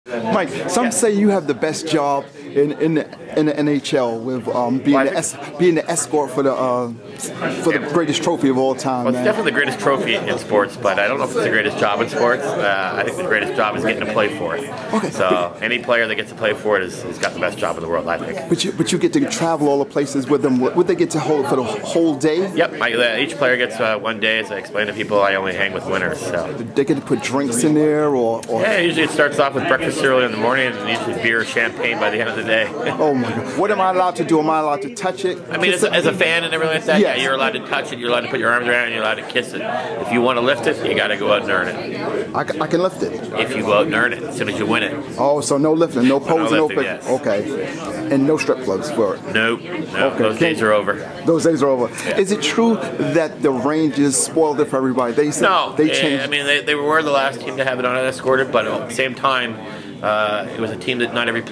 Mike, some say you have the best job in the NHL with being the escort for the greatest trophy of all time. Well, it's definitely the greatest trophy in sports, but I don't know if it's the greatest job in sports. I think the greatest job is getting to play for it. Okay. So any player that gets to play for it has got the best job in the world, I think. But you get to travel all the places with them. Would they get to hold for the whole day? Yep. Each player gets 1 day. As I explain to people, I only hang with winners. So they get to put drinks in there, or yeah. Usually it starts off with breakfast early in the morning, and usually beer or champagne by the end of the day. Oh my God! What am I allowed to do? Am I allowed to touch it? I mean, as a fan and everything like that, yes. Yeah, you're allowed to touch it. You're allowed to put your arms around it. You're allowed to kiss it. If you want to lift it, you got to go out and earn it. I can lift it. If you go out and earn it, as soon as you win it. Oh, so no lifting, no posing, no lifting, picking. yes. Okay, and no strip clubs for it. Nope. Okay. Those days are over. Those days are over. Yeah. Is it true that the Rangers spoiled it for everybody? They said they changed. I mean, they were the last team to have it unescorted, but at the same time, it was a team that not every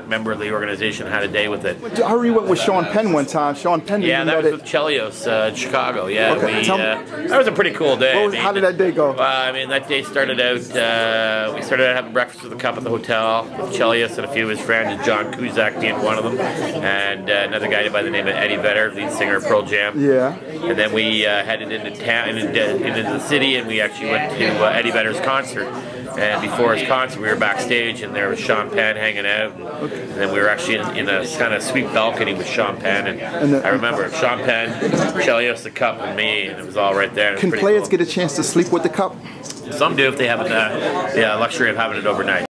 member of the organization had a day with it. I already went with Sean Penn one time. Sean Penn. Yeah, that was with Chelios in Chicago. Yeah, okay, that was a pretty cool day. How did that day go? I mean, that day started out. We started out having breakfast with the Cup at the hotel with Chelios and a few of his friends, John Cusack being one of them, and another guy by the name of Eddie Vedder, lead singer of Pearl Jam. Yeah. And then we headed into town, into the city, and we actually went to Eddie Vedder's concert. And before his concert, we were backstage, and there was Sean Penn hanging out. And then we were actually in a kind of sweet balcony with Sean Penn. And I remember Sean Penn, Chelios, the Cup, and me, and it was all right there. Can players get a chance to sleep with the Cup? Some do if they have the luxury of having it overnight.